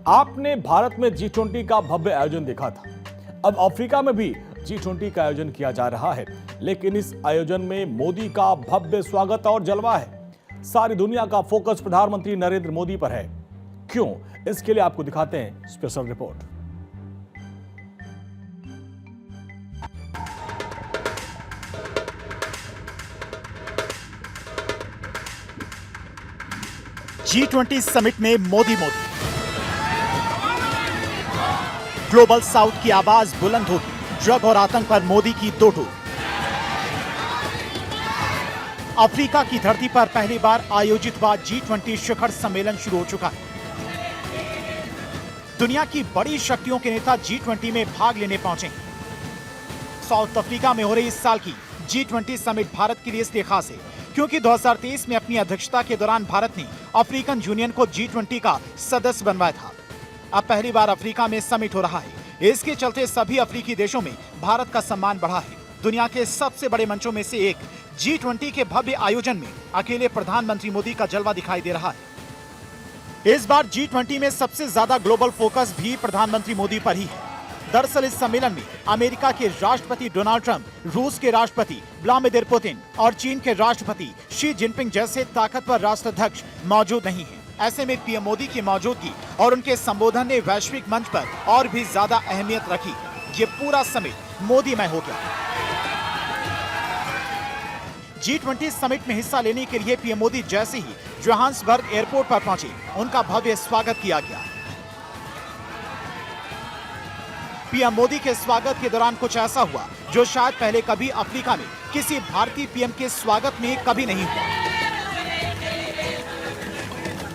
आपने भारत में G20 का भव्य आयोजन देखा था। अब अफ्रीका में भी G20 का आयोजन किया जा रहा है, लेकिन इस आयोजन में मोदी का भव्य स्वागत और जलवा है। सारी दुनिया का फोकस प्रधानमंत्री नरेंद्र मोदी पर है। क्यों? इसके लिए आपको दिखाते हैं स्पेशल रिपोर्ट। G20 समिट में मोदी। ग्लोबल साउथ की आवाज बुलंद होगी, ड्रग और आतंक पर मोदी की दो टूक। अफ्रीका की धरती पर पहली बार आयोजित हुआ G20 शिखर सम्मेलन शुरू हो चुका है। दुनिया की बड़ी शक्तियों के नेता G20 में भाग लेने पहुंचे हैं। साउथ अफ्रीका में हो रही इस साल की G20 समिट भारत के लिए इसलिए खास है क्योंकि 2023 में अपनी अध्यक्षता के दौरान भारत ने अफ्रीकन यूनियन को G20 का सदस्य बनवाया था। अब पहली बार अफ्रीका में समिट हो रहा है। इसके चलते सभी अफ्रीकी देशों में भारत का सम्मान बढ़ा है। दुनिया के सबसे बड़े मंचों में से एक G20 के भव्य आयोजन में अकेले प्रधानमंत्री मोदी का जलवा दिखाई दे रहा है। इस बार G20 में सबसे ज्यादा ग्लोबल फोकस भी प्रधानमंत्री मोदी पर ही है। दरअसल इस सम्मेलन में अमेरिका के राष्ट्रपति डोनाल्ड ट्रंप, रूस के राष्ट्रपति व्लादिमीर पुतिन और चीन के राष्ट्रपति शी जिनपिंग जैसे ताकतवर राष्ट्राध्यक्ष मौजूद नहीं हैं। ऐसे में पीएम मोदी की मौजूदगी और उनके संबोधन ने वैश्विक मंच पर और भी ज्यादा अहमियत रखी। ये पूरा समिट मोदीमय हो गया। G20 समिट में हिस्सा लेने के लिए पीएम मोदी जैसे ही जोहान्सबर्ग एयरपोर्ट पर पहुंचे, उनका भव्य स्वागत किया गया। पीएम मोदी के स्वागत के दौरान कुछ ऐसा हुआ जो शायद पहले कभी अफ्रीका में किसी भारतीय पीएम के स्वागत में कभी नहीं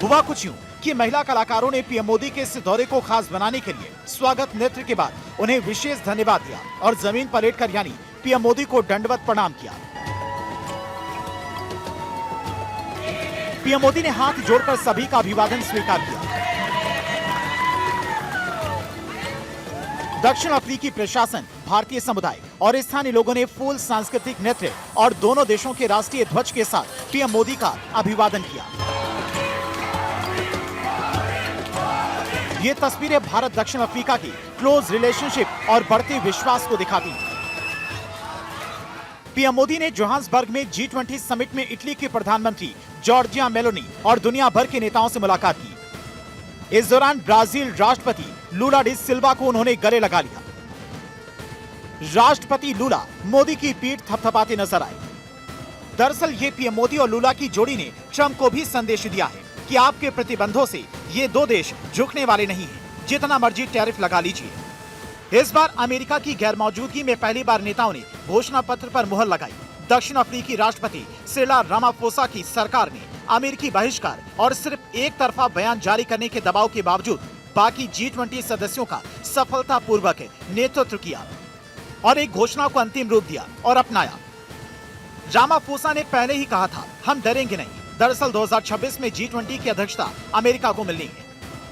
हुआ कुछ यूं कि महिला कलाकारों ने पीएम मोदी के इस दौरे को खास बनाने के लिए स्वागत नृत्य के बाद उन्हें विशेष धन्यवाद दिया और जमीन पर लेटकर यानी पीएम मोदी को दंडवत प्रणाम किया। पीएम मोदी ने हाथ जोड़कर सभी का अभिवादन स्वीकार किया। दक्षिण अफ्रीकी प्रशासन, भारतीय समुदाय और स्थानीय लोगों ने फूल सांस्कृतिक नृत्य और दोनों देशों के राष्ट्रीय ध्वज के साथ पीएम मोदी का अभिवादन किया। ये तस्वीरें भारत दक्षिण अफ्रीका की क्लोज रिलेशनशिप और बढ़ते विश्वास को दिखाती हैं। पीएम मोदी ने जोहान्सबर्ग में G20 समिट में इटली के प्रधानमंत्री जॉर्जिया मेलोनी और दुनिया भर के नेताओं से मुलाकात की। इस दौरान ब्राजील राष्ट्रपति लूला डी सिल्वा को उन्होंने गले लगा लिया। राष्ट्रपति लूला मोदी की पीठ थपथपाते नजर आए। दरअसल ये पीएम मोदी और लूला की जोड़ी ने ट्रंप को भी संदेश दिया है कि आपके प्रतिबंधों से ये दो देश झुकने वाले नहीं हैं, जितना मर्जी टैरिफ लगा लीजिए। इस बार अमेरिका की गैर मौजूदगी में पहली बार नेताओं ने घोषणा पत्र पर मुहर लगाई। दक्षिण अफ्रीकी राष्ट्रपति सिरिल रामाफोसा की सरकार ने अमेरिकी बहिष्कार और सिर्फ एक तरफा बयान जारी करने के दबाव के बावजूद बाकी G20 सदस्यों का सफलतापूर्वक नेतृत्व किया और एक घोषणा को अंतिम रूप दिया और अपनाया। रामाफोसा ने पहले ही कहा था, हम डरेंगे नहीं। दरअसल 2026 में G20 की अध्यक्षता अमेरिका को मिलनी है,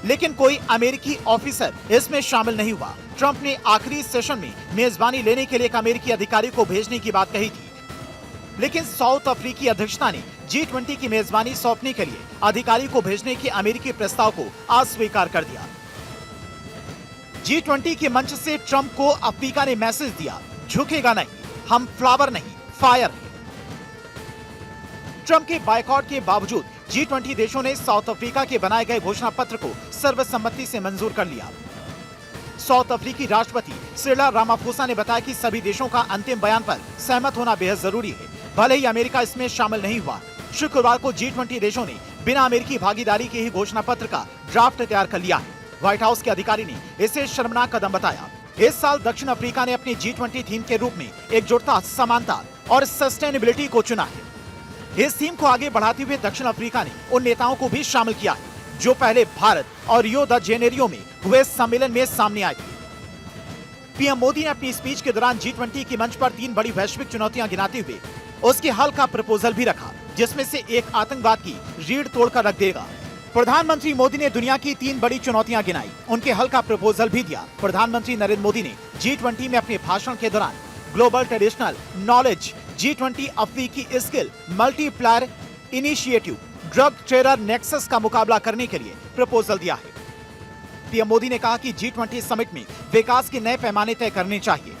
लेकिन कोई अमेरिकी ऑफिसर इसमें शामिल नहीं हुआ। ट्रंप ने आखिरी सेशन में मेजबानी लेने के लिए एक अमेरिकी अधिकारी को भेजने की बात कही थी, लेकिन साउथ अफ्रीकी अध्यक्षता ने G20 की मेजबानी सौंपने के लिए अधिकारी को भेजने के अमेरिकी प्रस्ताव को अस्वीकार कर दिया। G20 के मंच से ट्रंप को अफ्रीका ने मैसेज दिया, झुकेगा नहीं, हम फ्लावर नहीं फायर हैं। ट्रंप के बायकॉट के बावजूद G20 देशों ने साउथ अफ्रीका के बनाए गए घोषणा पत्र को सर्वसम्मति से मंजूर कर लिया। साउथ अफ्रीकी राष्ट्रपति सिरिल रामाफोसा ने बताया कि सभी देशों का अंतिम बयान पर सहमत होना बेहद जरूरी है, भले ही अमेरिका इसमें शामिल नहीं हुआ। शुक्रवार को G20 देशों ने बिना अमेरिकी भागीदारी के ही घोषणा पत्र का ड्राफ्ट तैयार कर लिया है। व्हाइट हाउस के अधिकारी ने इसे शर्मनाक कदम बताया। इस साल दक्षिण अफ्रीका ने अपनी G20 थीम के रूप में एकजुटता, समानता और सस्टेनेबिलिटी को चुना है। इस थीम को आगे बढ़ाते हुए दक्षिण अफ्रीका ने उन नेताओं को भी शामिल किया है जो पहले भारत और रियो द जेनेरियो में हुए सम्मेलन में सामने आए थे। पीएम मोदी ने अपनी स्पीच के दौरान G20 की मंच पर 3 बड़ी वैश्विक चुनौतियां गिनाते हुए उसके हल का प्रपोजल भी रखा, जिसमें से एक आतंकवाद की रीढ़ तोड़कर रख देगा। प्रधानमंत्री मोदी ने दुनिया की 3 बड़ी चुनौतियां गिनाई, उनके हल का प्रपोजल भी दिया। प्रधानमंत्री नरेंद्र मोदी ने G20 में अपने भाषण के दौरान ग्लोबल ट्रेडिशनल नॉलेज, G20 अफ्रीकी skill multiplier initiative, drug terror nexus का मुकाबला करने के लिए प्रपोजल दिया है। पीएम मोदी ने कहा कि G20 समिट में विकास के नए पैमाने तय करने चाहिए।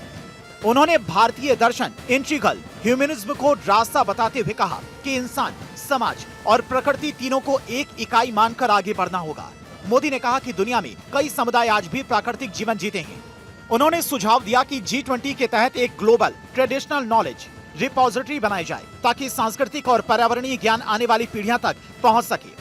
उन्होंने भारतीय दर्शन इंटीग्रल ह्यूमनिज्म को रास्ता बताते हुए कहा कि इंसान, समाज और प्रकृति तीनों को एक इकाई मानकर आगे बढ़ना होगा। मोदी ने कहा कि दुनिया में कई समुदाय आज भी प्राकृतिक जीवन जीते हैं। उन्होंने सुझाव दिया कि G20 के तहत एक ग्लोबल ट्रेडिशनल नॉलेज रिपोजिटरी बनाई जाए ताकि सांस्कृतिक और पर्यावरणीय ज्ञान आने वाली पीढ़ियों तक पहुंच सके।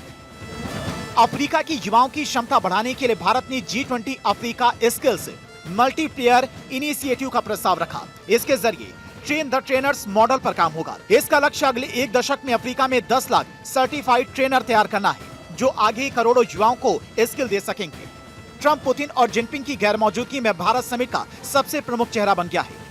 अफ्रीका की युवाओं की क्षमता बढ़ाने के लिए भारत ने G20 Africa skills multiplayer initiative का प्रस्ताव रखा। इसके जरिए ट्रेन द ट्रेनर्स मॉडल पर काम होगा। इसका लक्ष्य अगले 1 दशक में अफ्रीका में 10 लाख सर्टिफाइड ट्रेनर तैयार करना है, जो आगे करोड़ों युवाओं को स्किल दे सकेंगे। ट्रंप, पुतिन और जिनपिंग की गैर मौजूदगी में भारत समिट का सबसे प्रमुख चेहरा बन गया है।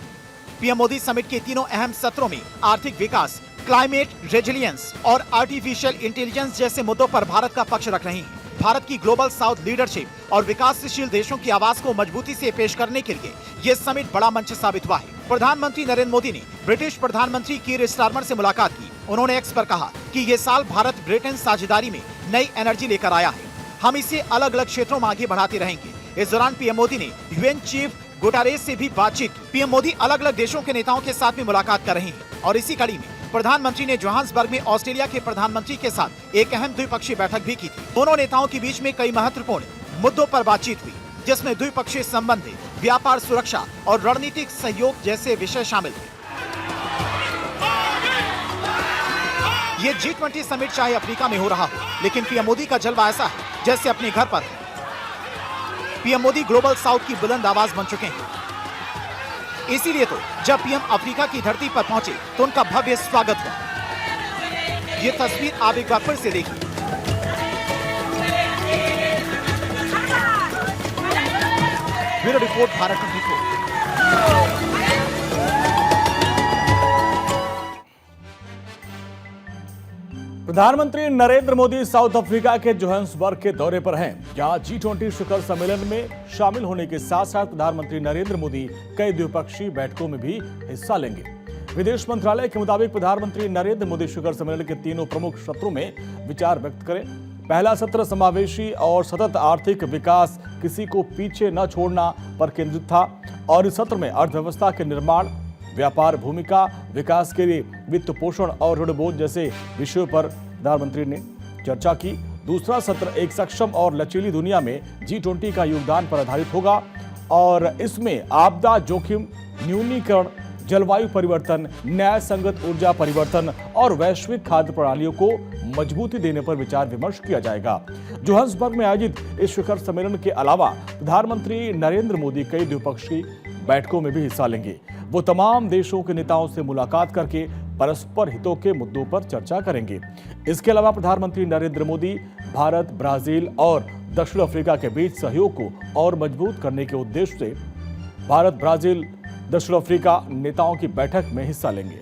पीएम मोदी समिट के तीनों अहम सत्रों में आर्थिक विकास, क्लाइमेट रेजिलियंस और आर्टिफिशियल इंटेलिजेंस जैसे मुद्दों पर भारत का पक्ष रख रहे हैं। भारत की ग्लोबल साउथ लीडरशिप और विकासशील देशों की आवाज को मजबूती से पेश करने के लिए ये समिट बड़ा मंच साबित हुआ है। प्रधानमंत्री नरेंद्र मोदी ने ब्रिटिश प्रधानमंत्री कीर स्टारमर से मुलाकात की। उन्होंने एक्स पर कहा कि ये साल भारत ब्रिटेन साझेदारी में नई एनर्जी लेकर आया है। हम इसे अलग अलग क्षेत्रों में आगे बढ़ाते रहेंगे। इस दौरान पीएम मोदी ने यूएन चीफ गुटारेस से भी बातचीत की। पीएम मोदी अलग अलग देशों के नेताओं के साथ में मुलाकात कर रहे हैं और इसी कड़ी में प्रधानमंत्री ने जोहान्सबर्ग में ऑस्ट्रेलिया के प्रधानमंत्री के साथ एक अहम द्विपक्षीय बैठक भी की थी। दोनों नेताओं के बीच में कई महत्वपूर्ण मुद्दों पर बातचीत हुई, जिसमें द्विपक्षीय संबंध, व्यापार, सुरक्षा और रणनीतिक सहयोग जैसे विषय शामिल थे। ये G20 समिट चाहे अफ्रीका में हो रहा हो, लेकिन पीएम मोदी का जलवा ऐसा है जैसे अपने घर पर है। पीएम मोदी ग्लोबल साउथ की बुलंद आवाज बन चुके हैं। इसीलिए तो जब पीएम अफ्रीका की धरती पर पहुंचे तो उनका भव्य स्वागत हुआ। ये तस्वीर आप एक बार फिर से देखिए। Bureau report, Bharat 24। प्रधानमंत्री नरेंद्र मोदी साउथ अफ्रीका के जोहान्सबर्ग के दौरे पर हैं, जहां G20 शिखर सम्मेलन में शामिल होने के साथ साथ प्रधानमंत्री नरेंद्र मोदी कई द्विपक्षीय बैठकों में भी हिस्सा लेंगे। विदेश मंत्रालय के मुताबिक प्रधानमंत्री नरेंद्र मोदी शिखर सम्मेलन के तीनों प्रमुख सत्रों में विचार व्यक्त करें। पहला सत्र समावेशी और सतत आर्थिक विकास, किसी को पीछे न छोड़ना पर केंद्रित था और इस सत्र में अर्थव्यवस्था के निर्माण, व्यापार भूमिका, विकास के लिए वित्त पोषण और ऋण बोझ जैसे विषयों पर प्रधानमंत्री ने चर्चा की। दूसरा सत्र एक सक्षम और लचीली दुनिया में G20 का योगदान पर आधारित होगा और इसमें आपदा जोखिम न्यूनीकरण, जलवायु परिवर्तन, न्याय संगत ऊर्जा परिवर्तन और वैश्विक खाद्य प्रणालियों को मजबूती देने पर विचार विमर्श किया जाएगा। जोहान्सबर्ग में आयोजित इस शिखर सम्मेलन के अलावा प्रधानमंत्री नरेंद्र मोदी कई द्विपक्षीय बैठकों में भी हिस्सा लेंगे। वो तमाम देशों के नेताओं से मुलाकात करके परस्पर हितों के मुद्दों पर चर्चा करेंगे। इसके अलावा प्रधानमंत्री नरेंद्र मोदी भारत, ब्राजील और दक्षिण अफ्रीका के बीच सहयोग को और मजबूत करने के उद्देश्य से भारत, ब्राजील, दक्षिण अफ्रीका नेताओं की बैठक में हिस्सा लेंगे।